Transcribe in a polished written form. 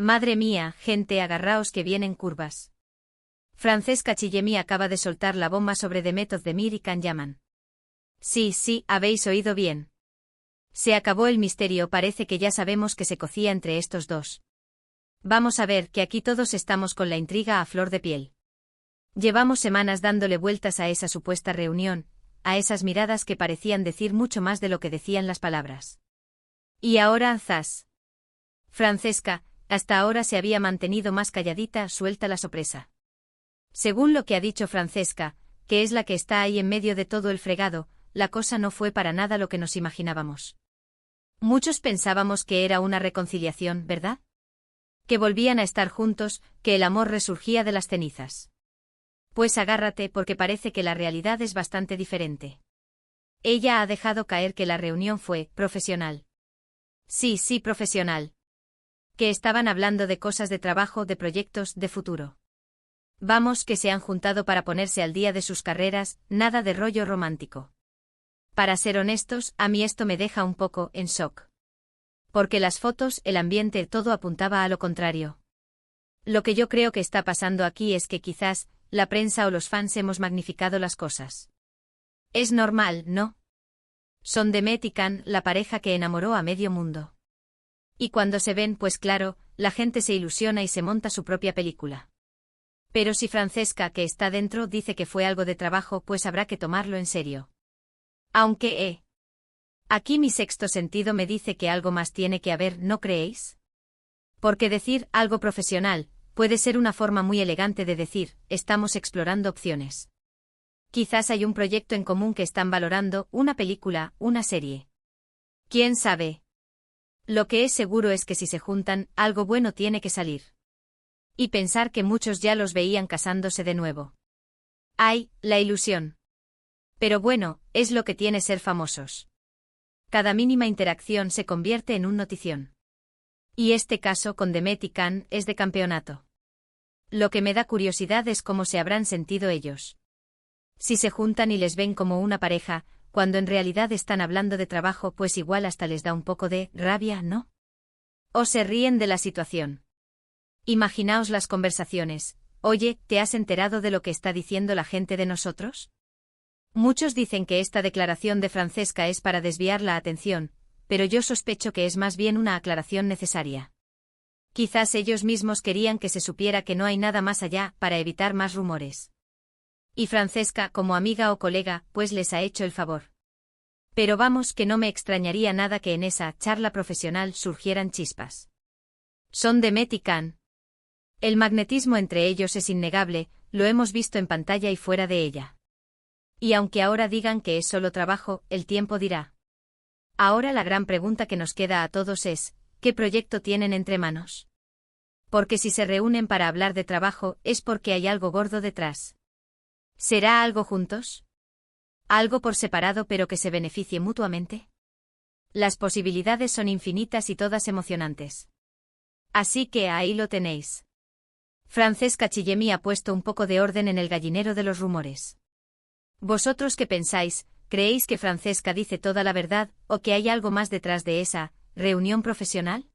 Madre mía, gente, agarraos que vienen curvas. Francesca Chillemi acaba de soltar la bomba sobre Demet Özdemir y Can Yaman. Sí, habéis oído bien. Se acabó el misterio, parece que ya sabemos que se cocía entre estos dos. Vamos a ver, que aquí todos estamos con la intriga a flor de piel. Llevamos semanas dándole vueltas a esa supuesta reunión, a esas miradas que parecían decir mucho más de lo que decían las palabras. Y ahora, zas. Francesca, hasta ahora se había mantenido más calladita, suelta la sorpresa. Según lo que ha dicho Francesca, que es la que está ahí en medio de todo el fregado, la cosa no fue para nada lo que nos imaginábamos. Muchos pensábamos que era una reconciliación, ¿verdad? Que volvían a estar juntos, que el amor resurgía de las cenizas. Pues agárrate, porque parece que la realidad es bastante diferente. Ella ha dejado caer que la reunión fue profesional. Sí, profesional. Que estaban hablando de cosas de trabajo, de proyectos, de futuro. Vamos, que se han juntado para ponerse al día de sus carreras, nada de rollo romántico. Para ser honestos, a mí esto me deja un poco en shock. Porque las fotos, el ambiente, todo apuntaba a lo contrario. Lo que yo creo que está pasando aquí es que quizás, la prensa o los fans hemos magnificado las cosas. Es normal, ¿no? Son Demet y Can, la pareja que enamoró a medio mundo. Y cuando se ven, pues claro, la gente se ilusiona y se monta su propia película. Pero si Francesca, que está dentro, dice que fue algo de trabajo, pues habrá que tomarlo en serio. Aunque, aquí mi sexto sentido me dice que algo más tiene que haber, ¿no creéis? Porque decir algo profesional puede ser una forma muy elegante de decir, estamos explorando opciones. Quizás hay un proyecto en común que están valorando, una película, una serie. ¿Quién sabe? Lo que es seguro es que si se juntan, algo bueno tiene que salir. Y pensar que muchos ya los veían casándose de nuevo. ¡Ay, la ilusión! Pero bueno, es lo que tiene ser famosos. Cada mínima interacción se convierte en un notición. Y este caso con Demet y Can es de campeonato. Lo que me da curiosidad es cómo se habrán sentido ellos. Si se juntan y les ven como una pareja, cuando en realidad están hablando de trabajo, pues igual hasta les da un poco de rabia, ¿no? O se ríen de la situación. Imaginaos las conversaciones. Oye, ¿te has enterado de lo que está diciendo la gente de nosotros? Muchos dicen que esta declaración de Francesca es para desviar la atención, pero yo sospecho que es más bien una aclaración necesaria. Quizás ellos mismos querían que se supiera que no hay nada más allá, para evitar más rumores. Y Francesca, como amiga o colega, pues les ha hecho el favor. Pero vamos, que no me extrañaría nada que en esa charla profesional surgieran chispas. Son Demet y Can. El magnetismo entre ellos es innegable, lo hemos visto en pantalla y fuera de ella. Y aunque ahora digan que es solo trabajo, el tiempo dirá. Ahora la gran pregunta que nos queda a todos es, ¿qué proyecto tienen entre manos? Porque si se reúnen para hablar de trabajo, es porque hay algo gordo detrás. ¿Será algo juntos? ¿Algo por separado pero que se beneficie mutuamente? Las posibilidades son infinitas y todas emocionantes. Así que ahí lo tenéis. Francesca Chillemi ha puesto un poco de orden en el gallinero de los rumores. ¿Vosotros qué pensáis? ¿Creéis que Francesca dice toda la verdad, o que hay algo más detrás de esa reunión profesional?